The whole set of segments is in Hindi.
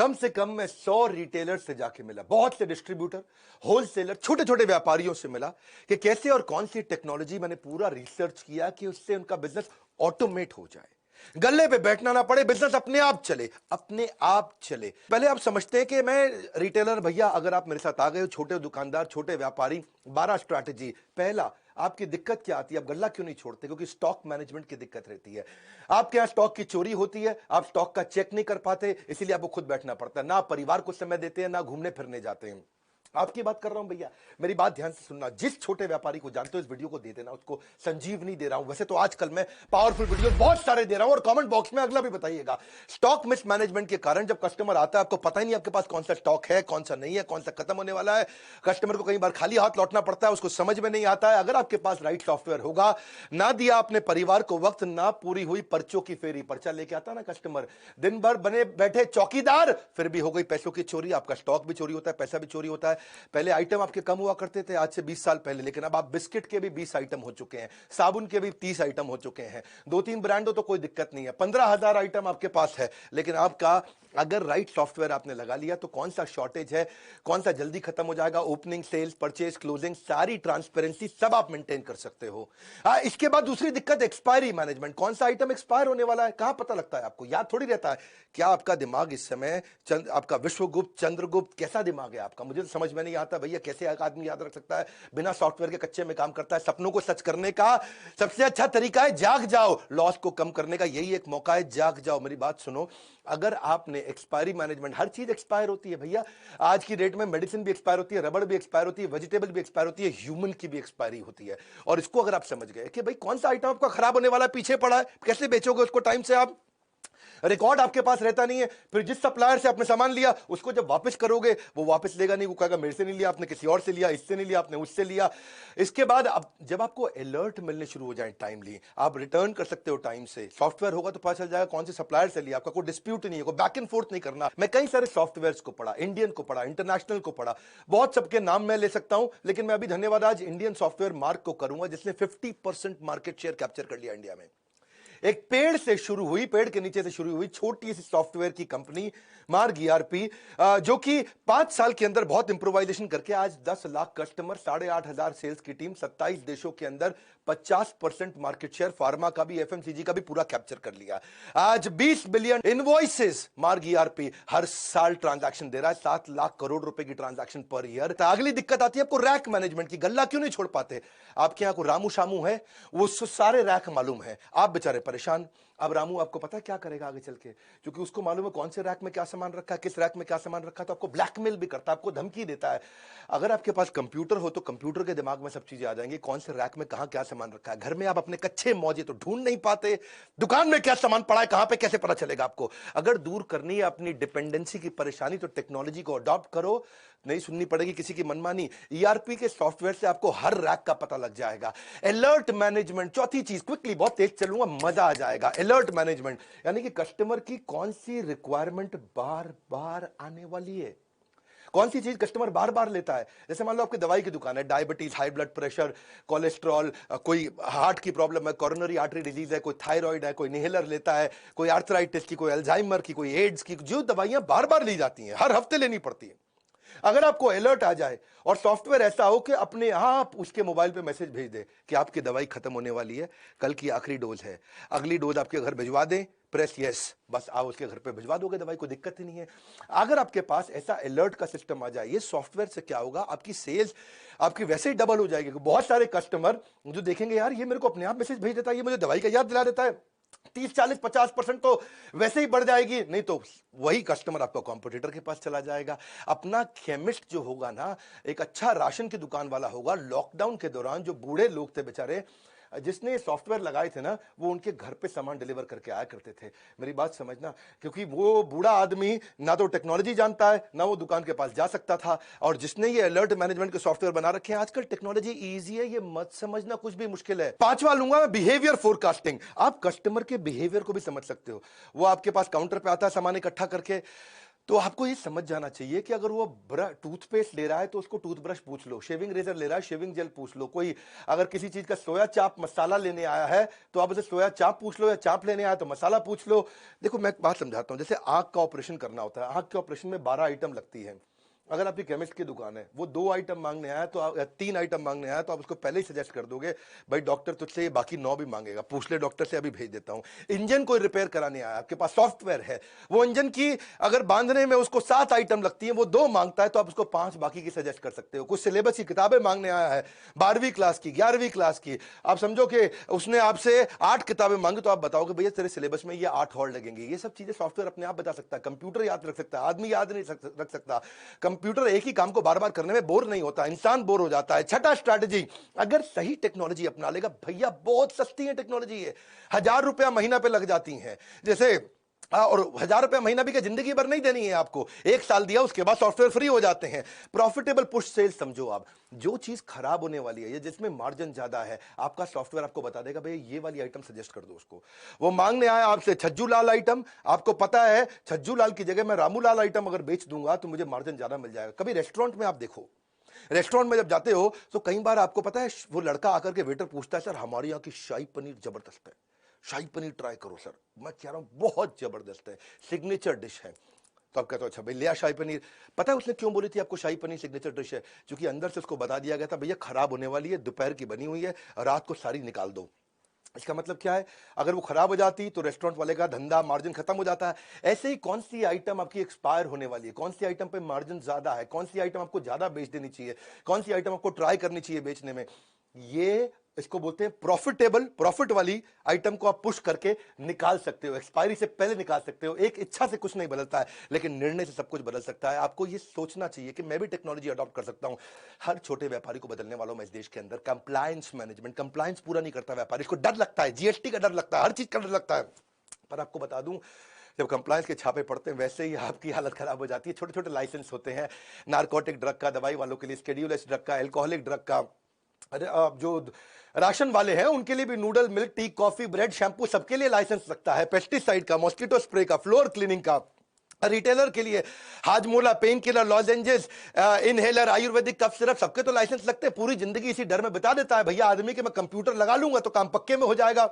कम से कम मैं 100 रिटेलर से जाके मिला, बहुत से डिस्ट्रीब्यूटर, होलसेलर, छोटे छोटे व्यापारियों से मिला कि कैसे और कौन सी टेक्नोलॉजी, मैंने पूरा रिसर्च किया कि उससे उनका बिजनेस ऑटोमेट हो जाए, गल्ले पे बैठना ना पड़े, बिजनेस अपने आप चले, अपने आप चले। पहले आप समझते हैं कि मैं रिटेलर भैया, अगर आप मेरे साथ आ गए हो, छोटे दुकानदार, छोटे व्यापारी, 12 स्ट्रैटेजी। पहला, आपकी दिक्कत क्या आती है? आप गल्ला क्यों नहीं छोड़ते? क्योंकि स्टॉक मैनेजमेंट की दिक्कत रहती है। आपके यहां स्टॉक की चोरी होती है, आप स्टॉक का चेक नहीं कर पाते, इसीलिए आपको खुद बैठना पड़ता है। ना परिवार को समय देते हैं, ना घूमने फिरने जाते हैं। आपकी बात कर रहा हूं भैया, मेरी बात ध्यान से सुनना। जिस छोटे व्यापारी को जानते हो, इस वीडियो को दे देना, उसको संजीवनी दे रहा हूं। वैसे तो आजकल मैं पावरफुल वीडियो बहुत सारे दे रहा हूं, और कमेंट बॉक्स में अगला भी बताइएगा। स्टॉक मिसमैनेजमेंट के कारण जब कस्टमर आता है, आपको पता ही नहीं आपके पास कौन सा स्टॉक है, कौन सा नहीं है, कौन सा खत्म होने वाला है। कस्टमर को कई बार खाली हाथ लौटना पड़ता है, उसको समझ में नहीं आता है। अगर आपके पास राइट सॉफ्टवेयर होगा, ना दिया अपने परिवार को वक्त, ना पूरी हुई पर्चों की फेरी, पर्चा लेके आता ना कस्टमर, दिन भर बने बैठे चौकीदार, फिर भी हो गई पैसों की चोरी, आपका स्टॉक भी चोरी होता है, पैसा भी चोरी होता है। पहले आइटम आपके कम हुआ करते थे, आज से 20 साल पहले, लेकिन अब आप बिस्किट के भी 20 आइटम हो चुके हैं, साबुन के भी 30 आइटम हो चुके हैं। 2-3 ब्रांड हो तो कोई दिक्कत नहीं है, 15,000 आइटम आपके पास है। लेकिन आपका अगर राइट सॉफ्टवेयर आपने लगा लिया तो कौन सा शॉर्टेज है, कौन सा जल्दी खत्म हो जाएगा, ओपनिंग, सेल्स, परचेज, क्लोजिंग, सारी ट्रांसपेरेंसी सब आप मेंटेन कर सकते हो। इसके बाद दूसरी दिक्कत, एक्सपायरी मैनेजमेंट। कौन सा आइटम एक्सपायर होने वाला है, कहां पता लगता है आपको? याद थोड़ी रहता है। क्या आपका दिमाग इस समय आपका विश्वगुप्त, चंद्रगुप्त, कैसा दिमाग है आपका? मुझे तो समझ में नहीं आता भैया, कैसे एक आदमी याद रख सकता है? बिना सॉफ्टवेयर के कच्चे में काम करता है। सपनों को सच करने का सबसे अच्छा तरीका है जाग जाओ, लॉस को कम करने का यही एक मौका है, जाग जाओ। मेरी बात सुनो, अगर आपने एक्सपायरी मैनेजमेंट, हर चीज एक्सपायर होती है भैया, आज की डेट में मेडिसिन भी एक्सपायर होती है, रबड़ भी एक्सपायर होती है, वेजिटेबल भी एक्सपायर होती है, ह्यूमन की भी एक्सपायरी होती है। और इसको अगर आप समझ गए कि भाई कौन सा आइटम आपका खराब होने वाला है, पीछे पड़ा है, कैसे बेचोगे उसको टाइम से? आप रिकॉर्ड आपके पास रहता नहीं है, फिर जिस सप्लायर से आपने सामान लिया उसको जब वापस करोगे, वो वापस लेगा नहीं, वो कहेगा मेरे से नहीं लिया आपने, किसी और से लिया, इससे नहीं लिया आपने, उससे लिया। इसके बाद अब जब आपको अलर्ट मिलने शुरू हो जाए टाइमली, आप रिटर्न कर सकते हो टाइम से। सॉफ्टवेयर होगा तो पता चल जाएगा कौन से सप्लायर से लिया, आपका कोई डिस्प्यूट नहीं है, कोई बैक एंड फोर्थ नहीं करना। मैं कई सारे सॉफ्टवेयर को पढ़ा, इंडियन को पढ़ा, इंटरनेशनल को पढ़ा, बहुत सबके नाम मैं ले सकता हूं, लेकिन मैं अभी धन्यवाद आज इंडियन सॉफ्टवेयर मार्क को करूंगा, जिसने 50% मार्केट शेयर कैप्चर कर लिया इंडिया में। एक पेड़ से शुरू हुई, पेड़ के नीचे से शुरू हुई छोटी सी सॉफ्टवेयर की कंपनी मार्ग ईआरपी, जो कि 5 साल के अंदर बहुत इंप्रोवाइजेशन करके आज 10 लाख कस्टमर, 8,500 सेल्स की टीम, 27 देशों के अंदर 50% मार्केट शेयर, फार्मा का भी, एफएमसीजी का भी पूरा कैप्चर कर लिया। आज 20 बिलियन इनवॉइसेस मार्ग ईआरपी हर साल ट्रांजैक्शन दे रहा है, 7 लाख करोड़ रुपए की ट्रांजैक्शन पर ईयर। अगली दिक्कत आती है आपको रैक मैनेजमेंट की। गल्ला क्यों नहीं छोड़ पाते? आपके यहां को रामू शामू है, वो सारे रैक मालूम है, आप बेचारे परेशान। अब रामू आपको पता है क्या करेगा आगे चल के? क्योंकि उसको मालूम है कौन से रैक में क्या सामान रखा है, किस रैक में क्या सामान रखा है, तो आपको ब्लैकमेल भी करता है, आपको धमकी देता है। अगर आपके पास कंप्यूटर हो तो कंप्यूटर के दिमाग में सब चीजें आ जाएंगी, कौन से रैक में कहां क्या सामान रखा है। घर में आप अपने कच्चे मौजे तो ढूंढ नहीं पाते, दुकान में क्या सामान पड़ा है, कहां पे कैसे पता चलेगा आपको? अगर दूर करनी है अपनी डिपेंडेंसी की परेशानी, तो टेक्नोलॉजी को अडॉप्ट करो, नहीं सुननी पड़ेगी किसी की मनमानी। ईआरपी के सॉफ्टवेयर से आपको हर रैक का पता लग जाएगा। अलर्ट मैनेजमेंट, चौथी चीज, क्विकली, बहुत तेज चलूंगा, मजा आ जाएगा। अलर्ट मैनेजमेंट यानी कि कस्टमर की कौन सी रिक्वायरमेंट बार बार आने वाली है, कौन सी चीज कस्टमर बार बार लेता है। जैसे मान लो आपकी दवाई की दुकान है, diabetes, high blood pressure, cholesterol, कोई हार्ट की प्रॉब्लम है, कोरोनरी आर्टरी डिजीज है, कोई थायराइड है, कोई इनहेलर लेता है, कोई आर्थराइटिस की, कोई अल्जाइमर की, कोई एड्स की, जो दवाइयां बार बार ली जाती हैं, हर हफ्ते लेनी पड़ती है। अगर आपको अलर्ट आ जाए और सॉफ्टवेयर ऐसा हो कि अपने आप उसके मोबाइल पे मैसेज भेज दे कि आपकी दवाई खत्म होने वाली है, कल की आखिरी डोज है, अगली डोज आपके घर भिजवा दें, प्रेस यस, बस आप उसके घर पे भिजवा दोगे दवाई, कोई दिक्कत ही नहीं है। अगर आपके पास ऐसा अलर्ट का सिस्टम आ जाए, ये सॉफ्टवेयर से क्या होगा, आपकी सेल्स आपकी वैसे ही डबल हो जाएगी। बहुत सारे कस्टमर जो देखेंगे यार ये मेरे को अपने आप मैसेज भेज देता है, ये मुझे दवाई का याद दिला देता है, 30-40-50% तो वैसे ही बढ़ जाएगी। नहीं तो वही कस्टमर आपका कॉम्पिटिटर के पास चला जाएगा। अपना केमिस्ट जो होगा ना, एक अच्छा राशन की दुकान वाला होगा, लॉकडाउन के दौरान जो बूढ़े लोग थे बेचारे, जिसने सॉफ्टवेयर लगाए थे ना, वो उनके घर पे सामान डिलीवर करके आया करते थे। मेरी बात समझना, क्योंकि वो बूढ़ा आदमी ना तो टेक्नोलॉजी जानता है, ना वो दुकान के पास जा सकता था। और जिसने ये अलर्ट मैनेजमेंट के सॉफ्टवेयर बना रखे हैं, आजकल टेक्नोलॉजी इजी है, ये मत समझना कुछ भी मुश्किल है। पांचवा लूंगा मैं, बिहेवियर फोरकास्टिंग। आप कस्टमर के बिहेवियर को भी समझ सकते हो। वो आपके पास काउंटर पे आता है सामान इकट्ठा करके, तो आपको ये समझ जाना चाहिए कि अगर वो टूथपेस्ट ले रहा है तो उसको टूथब्रश पूछ लो, शेविंग रेजर ले रहा है शेविंग जेल पूछ लो, कोई अगर किसी चीज का सोया चाप मसाला लेने आया है तो आप उसे सोया चाप पूछ लो, या चाप लेने आया तो मसाला पूछ लो। देखो मैं एक बात समझाता हूं, जैसे आंख का ऑपरेशन करना होता है, आंख के ऑपरेशन में 12 आइटम लगती है। अगर आपकी केमिस्ट की दुकान है, वो 2 आइटम मांगने आया तो या 3 आइटम मांगने आया तो आप उसको पहले ही सजेस्ट कर दोगे, भाई डॉक्टर तुझसे ये बाकी 9 भी मांगेगा, पूछ ले डॉक्टर से, अभी भेज देता हूं। इंजन कोई रिपेयर कराने आया, आपके पास सॉफ्टवेयर है, वो इंजन की अगर बांधने में उसको 7 आइटम लगती है, वो 2 मांगता है तो आप उसको 5 बाकी की सजेस्ट कर सकते हो। कुछ सिलेबस की किताबें मांगने आया है, 12वीं क्लास की, 11वीं क्लास की, आप समझो कि उसने आपसे 8 किताबें मांगी तो आप बताओगे भैया तेरे सिलेबस में ये 8 और लगेंगी। ये सब चीजें सॉफ्टवेयर अपने आप बता सकता है, कंप्यूटर याद रख सकता है, आदमी याद नहीं रख सकता। कंप्यूटर एक ही काम को बार बार करने में बोर नहीं होता, इंसान बोर हो जाता है। छठा स्ट्रैटेजी, अगर सही टेक्नोलॉजी अपना लेगा, भैया बहुत सस्ती है टेक्नोलॉजी, है 1000 रुपया महीना पे लग जाती है, जैसे और 1000 रुपया महीना भी क्या जिंदगी भर नहीं देनी है आपको, 1 साल दिया उसके बाद सॉफ्टवेयर फ्री हो जाते हैं। प्रॉफिटेबल पुश सेल्स समझो आप, जो चीज खराब होने वाली है या जिसमें मार्जिन ज्यादा है, आपका सॉफ्टवेयर आपको बता देगा भैया ये वाली आइटम सजेस्ट कर दो उसको। वो मांगने आया आपसे छज्जू लाल आइटम, आपको पता है छज्जू लाल की जगह मैं रामू लाल आइटम अगर बेच दूंगा तो मुझे मार्जिन ज्यादा मिल जाएगा। कभी रेस्टोरेंट में आप देखो, रेस्टोरेंट में जब जाते हो तो कई बार आपको पता है वो लड़का आकर के वेटर पूछता है, सर हमारे यहाँ की शाही पनीर जबरदस्त है, शाही पनीर ट्राई करो सर। मैं कह रहा हूं बहुत जबरदस्त है, सिग्नेचर डिश है। तो आप कहते हो अच्छा भाई लिया शाही पनीर। पता है उसने क्यों बोली थी आपको शाही पनीर सिग्नेचर डिश है? क्योंकि अंदर से उसको बता दिया गया था भैया खराब होने वाली है, दोपहर की बनी हुई है, रात को सारी निकाल दो। इसका मतलब क्या है, अगर वो खराब हो जाती तो रेस्टोरेंट वाले का धंधा मार्जिन खत्म हो जाता है। ऐसे ही कौन सी आइटम आपकी एक्सपायर होने वाली है, कौन सी आइटम पे मार्जिन ज्यादा है, कौन सी आइटम आपको ज्यादा बेच देनी चाहिए, कौन सी आइटम आपको ट्राई करनी चाहिए बेचने में, ये इसको बोलते हैं प्रॉफिटेबल। प्रॉफिट वाली आइटम को आप पुश करके निकाल सकते हो, एक्सपायरी से पहले निकाल सकते हो। एक इच्छा से कुछ नहीं बदलता है, लेकिन निर्णय से सब कुछ बदल सकता है। आपको ये सोचना चाहिए कि मैं भी टेक्नोलॉजी अडॉप्ट कर सकता हूं। हर छोटे व्यापारी को बदलने वालों में इस देश के अंदर कंप्लायंस मैनेजमेंट, कंप्लायंस पूरा नहीं करता व्यापारी, इसको डर लगता है, जीएसटी का डर लगता है, हर चीज का डर लगता है। पर आपको बता दूं, जब कंप्लायंस के छापे पड़ते हैं वैसे ही आपकी हालत खराब हो जाती है। छोटे छोटे लाइसेंस होते हैं, नारकोटिक ड्रग का, दवाई वालों के लिए स्केड्यूल एस ड्रग का, एल्कोहलिक ड्रग का, अरे जो राशन वाले हैं उनके लिए भी noodle, milk, tea, coffee, bread, shampoo, सबके लिए लाइसेंस लगता है, पेस्टिसाइड का, मॉस्किटो स्प्रे का, फ्लोर क्लीनिंग का। रिटेलर के लिए Hajmola, pain killer, lozenges, inhaler, Ayurvedic cough syrup, सबके तो लाइसेंस लगते हैं। पूरी जिंदगी इसी डर में बिता देता है भैया आदमी कि मैं कंप्यूटर लगा लूंगा तो काम पक्के में हो जाएगा।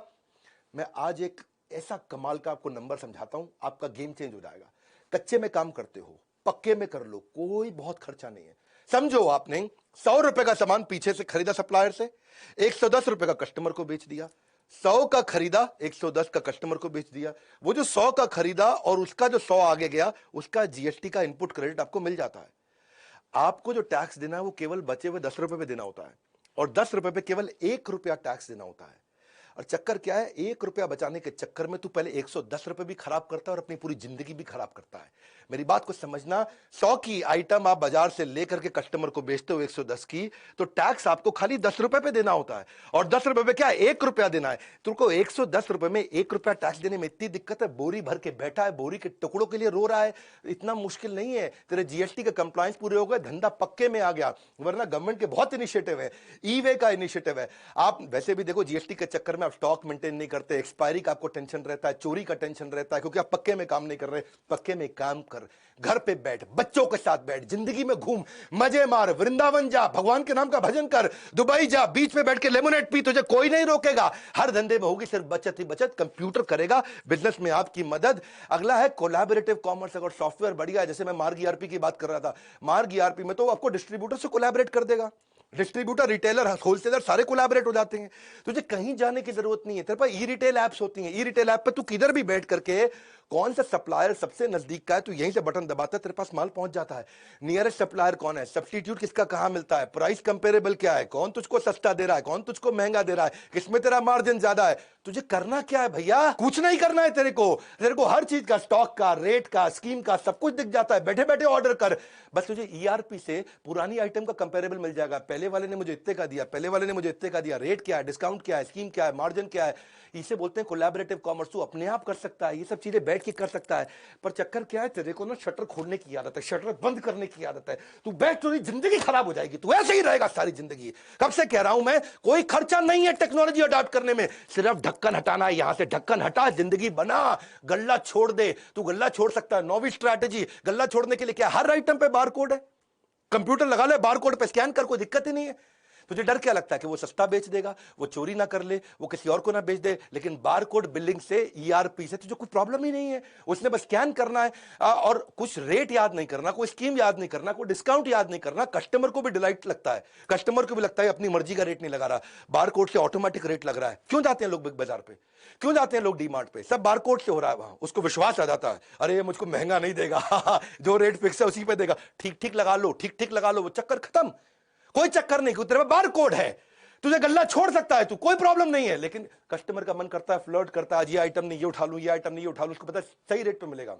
मैं आज एक ऐसा कमाल का आपको नंबर समझाता हूं, आपका गेम चेंज हो जाएगा। कच्चे में काम करते हो, पक्के में कर लो, कोई बहुत खर्चा नहीं है। समझो आपने 100 रुपए का सामान पीछे से खरीदा सप्लायर से, 110 रुपए का कस्टमर को बेच दिया। 100 का खरीदा, 110 का कस्टमर को बेच दिया। वो जो 100 का खरीदा और उसका जो 100 आगे गया, उसका जीएसटी का इनपुट क्रेडिट आपको मिल जाता है। आपको जो टैक्स देना है वो केवल बचे हुए 10 रुपए पे देना होता है, और 10 रुपए पे केवल 1 रुपया टैक्स देना होता है। और चक्कर क्या है, 1 रुपया बचाने के चक्कर में तू पहले 110 रुपए भी खराब करता है और अपनी पूरी जिंदगी भी खराब करता है। मेरी बात को समझना, 100 की आइटम आप बाजार से लेकर के कस्टमर को बेचते हो 110 की, तो टैक्स आपको खाली 10 रुपए पे देना होता है। और 10 रुपए पे क्या 1 रुपया देना है। तुमको 110 रुपए में 1 रुपया टैक्स देने में इतनी दिक्कत है, बोरी भर के बैठा है, बोरी के टुकड़ों के लिए रो रहा है, इतना मुश्किल नहीं है। तेरे जीएसटी के कंप्लायंस पूरे हो गए, धंधा पक्के में आ गया। वरना गवर्नमेंट के बहुत इनिशिएटिव है, ई वे का इनिशिएटिव है। आप वैसे भी देखो जीएसटी के चक्कर में आप स्टॉक मेंटेन नहीं करते, एक्सपायरी का आपको टेंशन रहता है, चोरी का टेंशन रहता है, क्योंकि आप पक्के में काम नहीं कर रहे। पक्के में काम कर, घर पे बैठ, बच्चों के साथ बैठ, जिंदगी में घूम, मजे मार, वृंदावन जा, भगवान के नाम का भजन कर, दुबई जा, बीच पे बैठ के लेमोनेड पी, तुझे कोई नहीं रोकेगा। हर धंधे में होगी सिर्फ बचत ही बचत, कंप्यूटर करेगा बिजनेस में आपकी मदद। अगला है कोलैबोरेटिव कॉमर्स। अगर सॉफ्टवेयर बढ़िया है, जैसे मैं मार्ग ईआरपी की बात कर रहा था, मार्ग ईआरपी में तो आपको डिस्ट्रीब्यूटर से कोलैबोरेट कर देगा। डिस्ट्रीब्यूटर, रिटेलर, होलसेलर सारे कोलैबोरेट हो जाते हैं। तुझे कहीं जाने की जरूरत नहीं है। तेरे पास ई रिटेल एप्स होती हैं, ई रिटेल ऐप पे तू किधर भी बैठ करके कौन सा सप्लायर सबसे नजदीक का है, तू यहीं से बटन दबाता है, तेरे पास माल पहुंच जाता है। नियरेस्ट सप्लायर कौन है, सब्स्टिट्यूट किसका कहां मिलता है, प्राइस कंपेरेबल क्या है, कौन तुझको सस्ता दे रहा है, कौन तुझको महंगा दे रहा है, किसमें तेरा मार्जिन ज्यादा है। तुझे करना क्या है भैया, कुछ नहीं करना है। तेरे को हर चीज का, स्टॉक का, रेट का, स्कीम का सब कुछ दिख जाता है। बैठे बैठे ऑर्डर कर, बस तुझे ईआरपी से पुरानी आइटम का कंपेरेबल मिल जाएगा। पहले वाले ने मुझे इतने का दिया, पहले वाले ने मुझे इतने का दिया, रेट क्या है, डिस्काउंट क्या है, स्कीम क्या है, मार्जिन क्या है। इसे बोलते हैं कोलैबोरेटिव कॉमर्स। तू अपने आप कर सकता है ये सब चीजें बैठ बैठ के कर सकता है, पर चक्कर क्या है, तेरे को ना शटर खोलने की आदत है, शटर बंद करने की आदत है। तू बैठ, तो जिंदगी खराब हो जाएगी, तू ऐसे ही रहेगा सारी जिंदगी। कब से कह रहा हूं मैं, कोई खर्चा नहीं है टेक्नोलॉजी अडॉप्ट करने में, सिर्फ ढक्कन हटाना है। यहां से ढक्कन हटा, जिंदगी बना, गल्ला छोड़ दे। तू गल्ला छोड़ सकता है। नौवीं स्ट्रैटेजी, गल्ला छोड़ने के लिए क्या, हर आइटम पे बार कोड है, कंप्यूटर लगा ले, बार कोड पे स्कैन कर, कोई दिक्कत ही नहीं है। तुझे डर क्या लगता है कि वो सस्ता बेच देगा, वो चोरी ना कर ले, वो किसी और को ना बेच दे, लेकिन बार कोड बिलिंग से, ईआरपी से तुझे कोई प्रॉब्लम ही नहीं है। उसने बस स्कैन करना है और कुछ रेट याद नहीं करना, कोई स्कीम याद नहीं करना, कोई डिस्काउंट याद नहीं करना। कस्टमर को भी डिलाइट लगता है, कस्टमर को भी लगता है अपनी मर्जी का रेट नहीं लगा रहा, बार कोड से ऑटोमेटिक रेट लग रहा है। क्यों जाते हैं लोग बिग बाजार पे, क्यों जाते हैं लोग डी मार्ट पे, सब बार कोड से हो रहा है वहां। उसको विश्वास आ जाता है, अरे ये मुझको महंगा नहीं देगा जो रेट फिक्स है उसी पे देगा, ठीक ठीक लगा लो, ठीक ठीक लगा लो, वो चक्कर खत्म। कोई चक्कर नहीं, तेरे में बार कोड है, तुझे गल्ला छोड़ सकता है तू, कोई प्रॉब्लम नहीं है। लेकिन कस्टमर का मन करता है, फ्लर्ट करता है, आज ये आइटम नहीं, ये उठा लूं, ये आइटम नहीं, ये उठा लूं, उसको पता है सही रेट पे मिलेगा।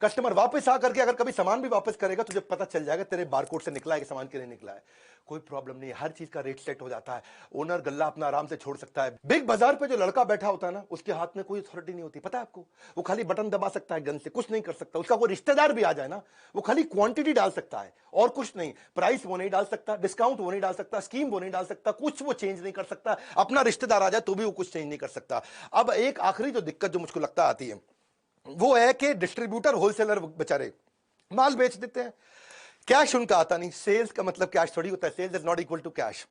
कस्टमर वापस आकर के अगर कभी सामान भी वापस करेगा, तुझे पता चल जाएगा तेरे बारकोड से निकला है कि सामान के लिए निकला है। कोई प्रॉब्लम नहीं है, हर चीज का रेट सेट हो जाता है। ओनर गल्ला अपना आराम से छोड़ सकता है। बिग बाजार पे जो लड़का बैठा होता है ना, उसके हाथ में कोई अथॉरिटी नहीं होती, पता है आपको। वो खाली बटन दबा सकता है, गन से कुछ नहीं कर सकता। उसका कोई रिश्तेदार भी आ जाए ना, वो खाली क्वांटिटी डाल सकता है और कुछ नहीं। प्राइस वो नहीं डाल सकता, डिस्काउंट वो नहीं डाल सकता, स्कीम वो नहीं डाल सकता, कुछ वो चेंज नहीं कर सकता। अपना रिश्तेदार आ जाए तो भी वो कुछ चेंज नहीं कर सकता। अब एक आखिरी जो दिक्कत जो मुझको लगता आती है वो है कि डिस्ट्रीब्यूटर, होलसेलर बेचारे माल बेच देते हैं, कैश उनका आता नहीं। सेल्स का मतलब कैश थोड़ी होता है, sales is not equal to cash.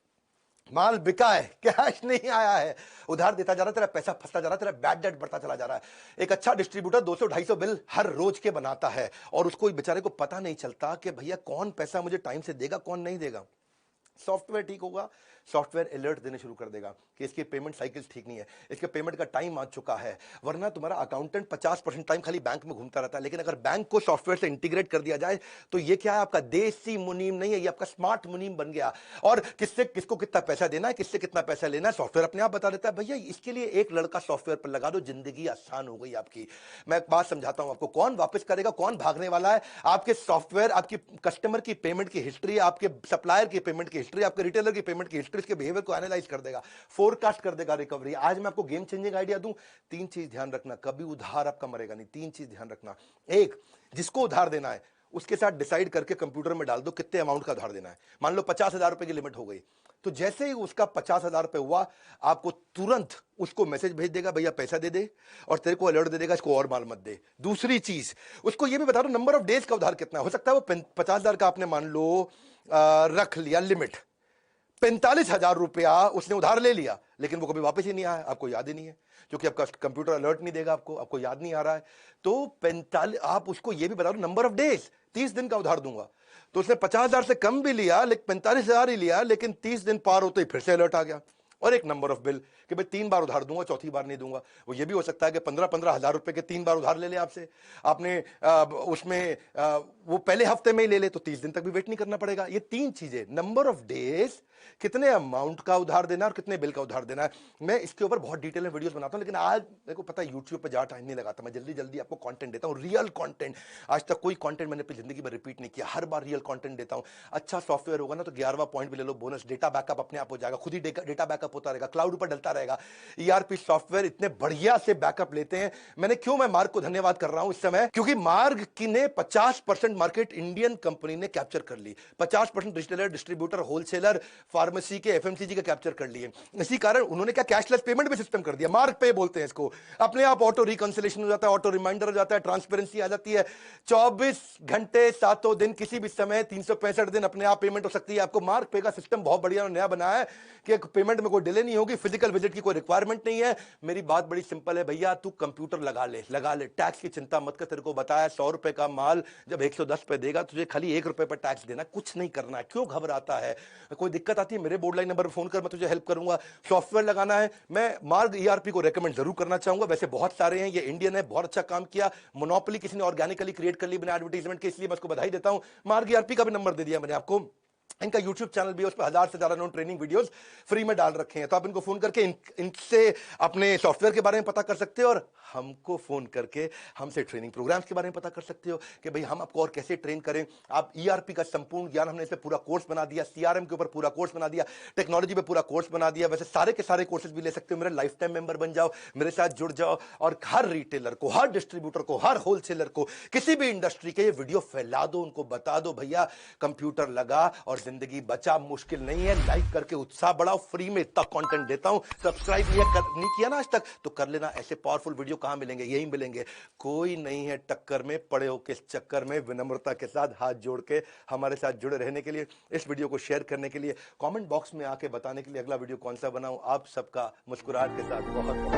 माल बिका है, कैश नहीं आया है, उधार देता जा रहा है, तेरा पैसा फंसता जा रहा है, तेरा बैड डेट बढ़ता चला जा रहा है। एक अच्छा डिस्ट्रीब्यूटर 200-250 बिल हर रोज के बनाता है और उसको बेचारे को पता नहीं चलता कि भैया कौन पैसा मुझे टाइम से देगा, कौन नहीं देगा। सॉफ्टवेयर ठीक होगा, सॉफ्टवेयर अलर्ट देने शुरू कर देगा कि इसकी पेमेंट साइकिल्स ठीक नहीं है, इसके पेमेंट का टाइम आ चुका है। वरना तुम्हारा अकाउंटेंट 50% टाइम खाली बैंक में घूमता रहता है। लेकिन अगर बैंक को सॉफ्टवेयर से इंटीग्रेट कर दिया जाए तो ये क्या है, आपका देसी मुनीम नहीं है, ये आपका स्मार्ट मुनीम बन गया। और किससे किसको कितना पैसा देना है, किससे कितना पैसा लेना है, सॉफ्टवेयर अपने आप बता देता है। भैया इसके लिए एक लड़का सॉफ्टवेयर पर लगा दो, जिंदगी आसान हो गई आपकी। मैं एक बात समझाता हूं आपको, कौन वापस करेगा, कौन भागने वाला है। आपके सॉफ्टवेयर आपकी कस्टमर की पेमेंट की हिस्ट्री, आपके सप्लायर की पेमेंट की हिस्ट्री, आपके रिटेलर की पेमेंट की हिस्ट्री, इसके बिहेवियर को एनालाइज कर देगा, फोरकास्ट कर देगा रिकवरी। आज मैं आपको गेम चेंजिंग आइडिया दूं, 3 चीज ध्यान रखना, कभी उधार आपका मरेगा नहीं। 3 चीज ध्यान रखना। एक, जिसको उधार देना है उसके साथ डिसाइड करके कंप्यूटर में डाल दो कितने अमाउंट का उधार देना है। मान लो 50,000 रुपए की लिमिट हो गई, तो जैसे ही उसका 50,000 रुपए हुआ, आपको तुरंत उसको मैसेज भेज देगा, भैया पैसा दे दे, और तेरे को अलर्ट दे देगा इसको और माल मत दे। दूसरी चीज, उसको ये भी बता दो नंबर ऑफ डेज का उधार कितना हो सकता है। वो 50,000 का आपने मान लो रख लिया लिमिट, 45,000 रुपया उसने उधार ले लिया, लेकिन वो कभी वापस ही नहीं आया, आपको याद ही नहीं है, क्योंकि आपका कंप्यूटर अलर्ट नहीं देगा आपको, आपको याद नहीं आ रहा है। तो 45, आप उसको ये भी बता दो नंबर ऑफ डेज, 30 दिन का उधार दूंगा। तो उसने 50,000 से कम भी लिया, लेकिन 45,000 ही लिया, लेकिन 30 दिन पार होते ही फिर से अलर्ट आ गया। और एक नंबर ऑफ बिल कि भाई 3 बार उधार दूंगा, चौथी बार नहीं दूंगा। वो ये भी हो सकता है कि 15-15 हजार रुपए के 3 बार उधार ले ले आपसे, आपने उसमें वो पहले हफ्ते में ही ले ले, तो 30 दिन तक भी वेट नहीं करना पड़ेगा। ये 3 चीजें, नंबर ऑफ डेज, कितने अमाउंट का उधार देना है और कितने बिल का उधार देना है। मैं इसके ऊपर बहुत डिटेल में वीडियोस बनाता हूं, लेकिन आज मेरे को पता है यूट्यूब पे ज्यादा टाइम नहीं लगाता, मैं जल्दी जल्दी आपको कंटेंट देता हूं, रियल कंटेंट। आज तक कोई कंटेंट मैंने अपनी जिंदगी में रिपीट नहीं किया, हर बार रियल कंटेंट देता हूं। अच्छा सॉफ्टवेयर होगा ना तो 11वां पॉइंट भी ले लो बोनस, डेटा बैकअप अपने आप हो जाएगा, खुद ही डेटा बैकअप होता रहेगा, क्लाउड पर डलता रहेगा। ईआरपी सॉफ्टवेयर इतने बढ़िया से बैकअप लेते हैं। मैं मार्ग को धन्यवाद कर रहा हूं इस समय, क्योंकि मार्ग की ने 50% मार्केट इंडियन कंपनी ने कैप्चर कर ली। 50% रिटेलर, डिस्ट्रीब्यूटर, होलसेलर, फार्मेसी के, एफएमसीजी के कैप्चर कर लिए। इसी कारण उन्होंने क्या कैशलेस पेमेंट भी सिस्टम कर दिया, मार्ग पे बोलते हैं इसको। अपने आप ऑटो रिकंसिलेशन हो जाता है, ऑटो रिमाइंडर हो जाता है, ट्रांसपेरेंसी आ जाती है। 24 घंटे 7 दिन किसी भी समय 365 दिन अपने आप पेमेंट हो सकती है। आपको मार्ग पे का सिस्टम बहुत बढ़िया नया बनाया है कि पेमेंट में कोई डिले नहीं होगी, फिजिकल विजिट की कोई रिक्वायरमेंट नहीं है। मेरी बात बड़ी सिंपल है भैया, तू कंप्यूटर लगा ले, टैक्स की चिंता मत कर। तेरे को बताया 100 रुपए का माल जब 110 पे देगा, तुझे खाली 1 रुपए पर टैक्स देना, कुछ नहीं करना है। क्यों घबराता है? कोई दिक्कत आती है मेरे बोर्ड लाइन नंबर पर फोन कर, मैं तुझे हेल्प करूंगा। सॉफ्टवेयर लगाना है, मैं मार्ग ईआरपी को रेकमेंड जरूर करना चाहूंगा। वैसे बहुत सारे हैं, ये इंडियन है, बहुत अच्छा काम किया। मोनोपोली किसी ने ऑर्गेनिकली क्रिएट कर ली बिना एडवर्टाइजमेंट के, इसलिए मैं उसको बधाई देता हूं। मार्ग ईआरपी का भी नंबर दे दिया मैंने आपको, इनका YouTube चैनल भी है, उस पर 1000 से ज्यादा उन्होंने ट्रेनिंग वीडियोस फ्री में डाल रखे हैं। तो आप इनको फोन करके इनसे अपने सॉफ्टवेयर के बारे में पता कर सकते हो, और हमको फोन करके हमसे ट्रेनिंग प्रोग्राम्स के बारे में पता कर सकते हो कि भाई हम आपको और कैसे ट्रेन करें। आप ERP का संपूर्ण ज्ञान, हमने इस पे पूरा कोर्स बना दिया, CRM के ऊपर पूरा कोर्स बना दिया, टेक्नोलॉजी पे पूरा कोर्स बना दिया। वैसे सारे के सारे कोर्सेज भी ले सकते हो। मेरे लाइफ टाइम मेंबर बन जाओ, मेरे साथ जुड़ जाओ, और हर रिटेलर को, हर डिस्ट्रीब्यूटर को, हर होलसेलर को, किसी भी इंडस्ट्री के ये वीडियो फैला दो, उनको बता दो भैया कंप्यूटर लगा और जिंदगी बचा, मुश्किल नहीं है। लाइक करके उत्साह बढ़ाओ, फ्री में इतना कंटेंट देता हूं। सब्सक्राइब नहीं किया ना आज तक तो कर लेना। ऐसे पावरफुल वीडियो कहां मिलेंगे? यही मिलेंगे। कोई नहीं है टक्कर में, पड़े हो किस चक्कर में। विनम्रता के साथ हाथ जोड़ के हमारे साथ जुड़े रहने के लिए, इस वीडियो को शेयर करने के लिए, कमेंट बॉक्स में आके बताने के लिए अगला वीडियो कौन सा बनाऊं, आप सबका मुस्कुराहट के साथ बहुत बहुत